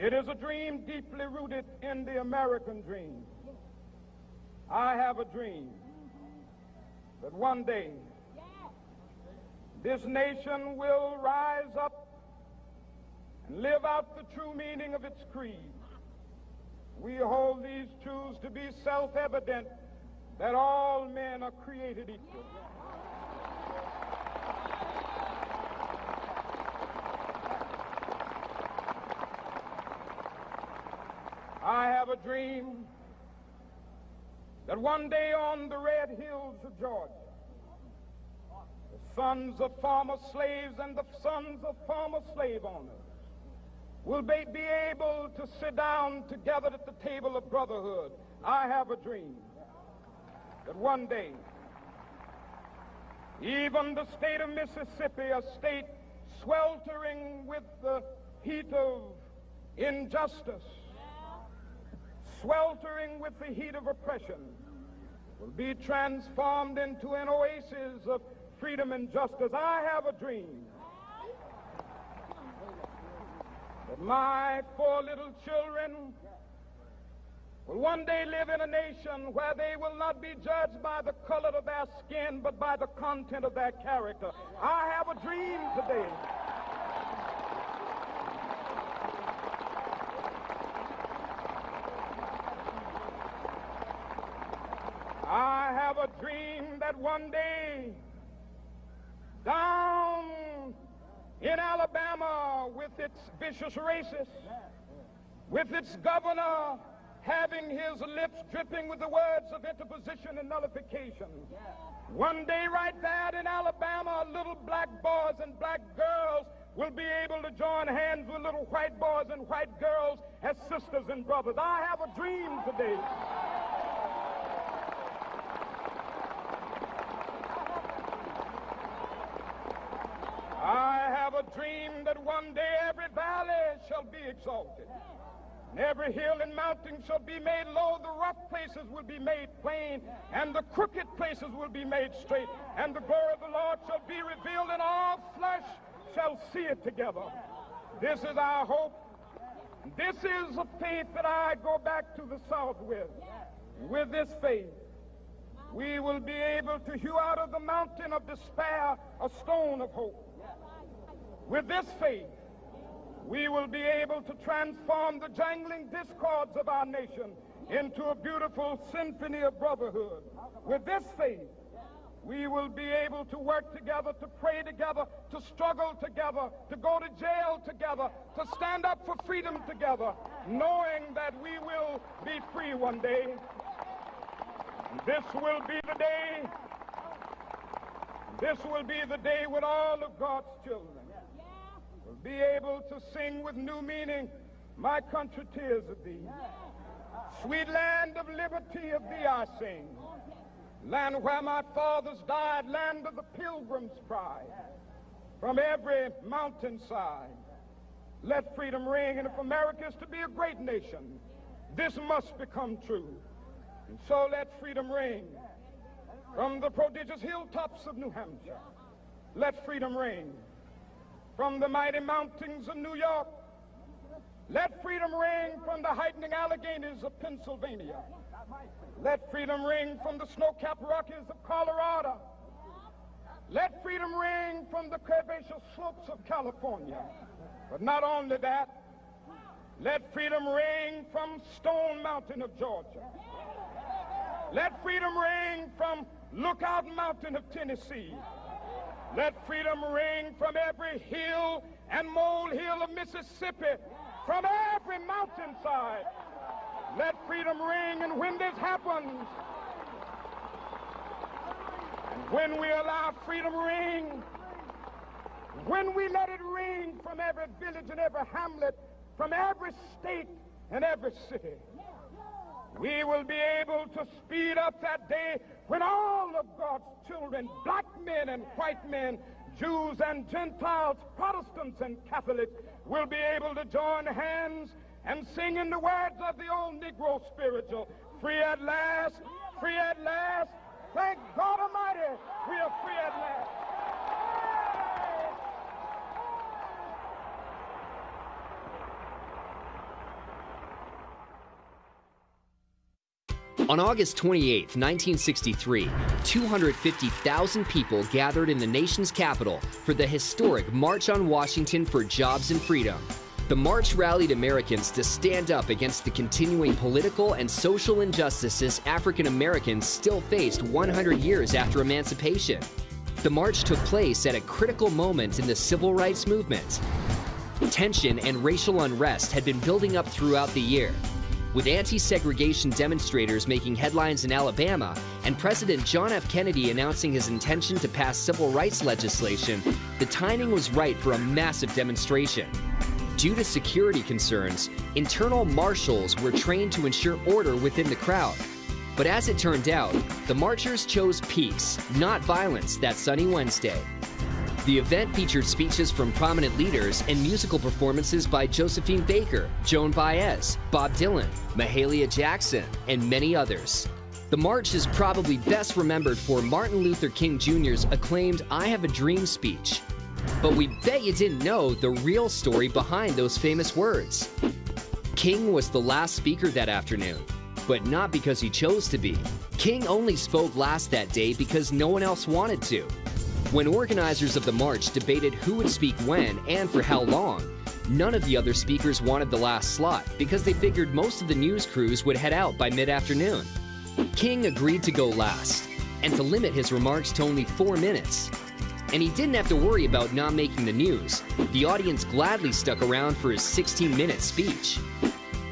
It is a dream deeply rooted in the American dream. I have a dream that one day this nation will rise up and live out the true meaning of its creed. We hold these truths to be self-evident, that all men are created equal. I have a dream that one day on the red hills of Georgia, the sons of former slaves and the sons of former slave owners will be able to sit down together at the table of brotherhood. I have a dream that one day, even the state of Mississippi, a state sweltering with the heat of injustice, sweltering with the heat of oppression, will be transformed into an oasis of freedom and justice. I have a dream that my 4 little children will one day live in a nation where they will not be judged by the color of their skin, but by the content of their character. I have a dream today I have a dream that one day down in Alabama, with its vicious racists, with its governor having his lips dripping with the words of interposition and nullification, one day right there in Alabama, little black boys and black girls will be able to join hands with little white boys and white girls as sisters and brothers. I have a dream today that one day every valley shall be exalted, and every hill and mountain shall be made low. The rough places will be made plain, and the crooked places will be made straight, and the glory of the Lord shall be revealed, and all flesh shall see it together. This is our hope. This is a faith that I go back to the South with. With this faith, we will be able to hew out of the mountain of despair a stone of hope. With this faith, we will be able to transform the jangling discords of our nation into a beautiful symphony of brotherhood. With this faith, we will be able to work together, to pray together, to struggle together, to go to jail together, to stand up for freedom together, knowing that we will be free one day. This will be the day. This will be the day when all of God's children will be able to sing with new meaning, "My country, tears of thee. Sweet land of liberty, of thee I sing. Land where my fathers died, land of the pilgrim's pride. From every mountainside, let freedom ring. And if America is to be a great nation, this must become true. And so let freedom ring. From the prodigious hilltops of New Hampshire, let freedom ring. From the mighty mountains of New York, let freedom ring. From the heightening Alleghenies of Pennsylvania, let freedom ring. From the snow-capped Rockies of Colorado, let freedom ring. From the curvaceous slopes of California. But not only that, let freedom ring from Stone Mountain of Georgia. Let freedom ring from Lookout Mountain of Tennessee. Let freedom ring from every hill and molehill of Mississippi, from every mountainside. Let freedom ring. And when this happens, and when we allow freedom ring, when we let it ring from every village and every hamlet, from every state and every city, we will be able to speed up that day when all of God's children, black men and white men, Jews and Gentiles, Protestants and Catholics, will be able to join hands and sing in the words of the old Negro spiritual, "Free at last, free at last. Thank God Almighty, we are free at last." On August 28, 1963, 250,000 people gathered in the nation's capital for the historic March on Washington for Jobs and Freedom. The march rallied Americans to stand up against the continuing political and social injustices African Americans still faced 100 years after emancipation. The march took place at a critical moment in the civil rights movement. Tension and racial unrest had been building up throughout the year, with anti-segregation demonstrators making headlines in Alabama and President John F. Kennedy announcing his intention to pass civil rights legislation. The timing was right for a massive demonstration. Due to security concerns, internal marshals were trained to ensure order within the crowd. But as it turned out, the marchers chose peace, not violence, that sunny Wednesday. The event featured speeches from prominent leaders and musical performances by Josephine Baker, Joan Baez, Bob Dylan, Mahalia Jackson, and many others. The march is probably best remembered for Martin Luther King Jr.'s acclaimed "I Have a Dream" speech. But we bet you didn't know the real story behind those famous words. King was the last speaker that afternoon, but not because he chose to be. King only spoke last that day because no one else wanted to. When organizers of the march debated who would speak when and for how long, none of the other speakers wanted the last slot because they figured most of the news crews would head out by mid-afternoon. King agreed to go last and to limit his remarks to only 4 minutes. And he didn't have to worry about not making the news. The audience gladly stuck around for his 16-minute speech.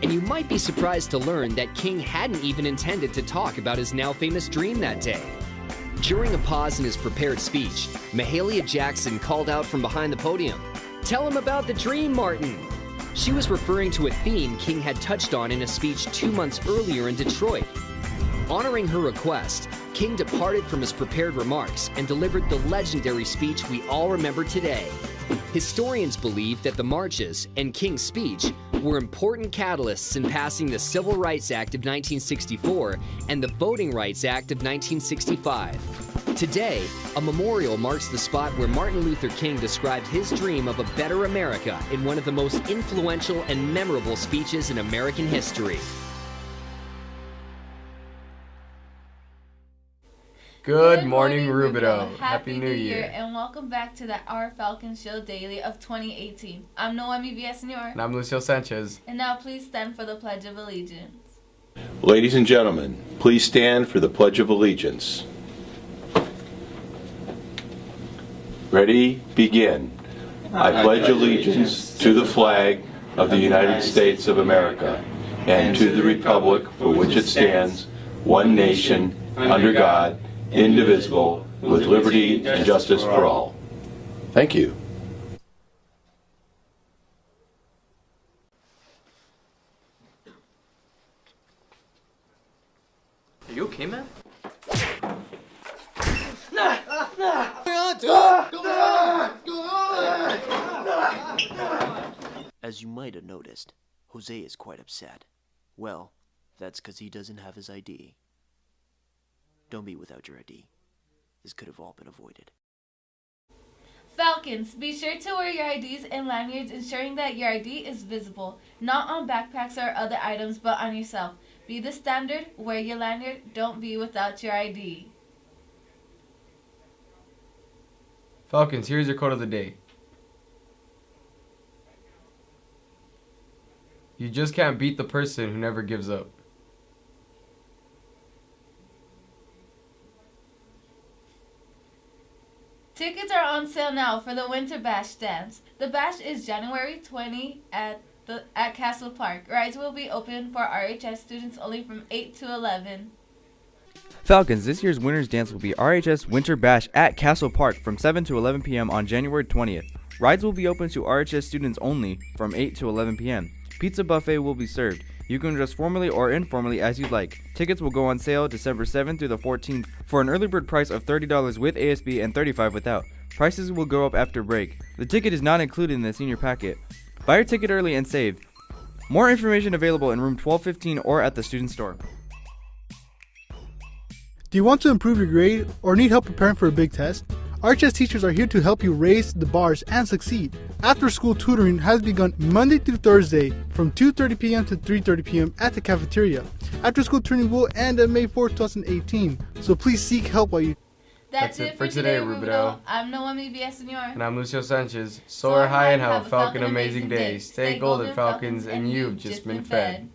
And you might be surprised to learn that King hadn't even intended to talk about his now famous dream that day. During a pause in his prepared speech, Mahalia Jackson called out from behind the podium, "Tell him about the dream, Martin." She was referring to a theme King had touched on in a speech 2 months earlier in Detroit. Honoring her request, King departed from his prepared remarks and delivered the legendary speech we all remember today. Historians believe that the marches and King's speech were important catalysts in passing the Civil Rights Act of 1964 and the Voting Rights Act of 1965. Today, a memorial marks the spot where Martin Luther King described his dream of a better America in one of the most influential and memorable speeches in American history. Good morning, Rubidoux. Happy New Year. And welcome back to the Our Falcons Show Daily of 2018. I'm Noemi Villaseñor. And I'm Lucio Sanchez. And now please stand for the Pledge of Allegiance. Ladies and gentlemen, please stand for the Pledge of Allegiance. Ready, begin. I pledge allegiance to the flag of the United States of America and to the republic for which it stands, one nation, under God, indivisible, with liberty and justice for all. Thank you. Are you okay, man? As you might have noticed, Jose is quite upset. Well, that's because he doesn't have his ID. Don't be without your ID. This could have all been avoided. Falcons, be sure to wear your IDs and lanyards, ensuring that your ID is visible, not on backpacks or other items, but on yourself. Be the standard, wear your lanyard, don't be without your ID. Falcons, here's your quote of the day. You just can't beat the person who never gives up. Tickets are on sale now for the Winter Bash dance. The bash is January 20 at Castle Park. Rides will be open for RHS students only from 8 to 11. Falcons, this year's Winter's Dance will be RHS Winter Bash at Castle Park from 7 to 11 p.m. on January 20th. Rides will be open to RHS students only from 8 to 11 p.m. Pizza buffet will be served. You can dress formally or informally as you'd like. Tickets will go on sale December 7th through the 14th for an early bird price of $30 with ASB and $35 without. Prices will go up after break. The ticket is not included in the senior packet. Buy your ticket early and save. More information available in room 1215 or at the student store. Do you want to improve your grade or need help preparing for a big test? RHS teachers are here to help you raise the bars and succeed. After-school tutoring has begun Monday through Thursday from 2:30 p.m. to 3:30 p.m. at the cafeteria. After-school tutoring will end on May 4, 2018, so please seek help while you... That's it for today, Rubido. I'm Noemi Villasenor. And I'm Lucio Sanchez. Soar high and have a Falcon amazing day. Stay golden, Falcons, and you've just been fed.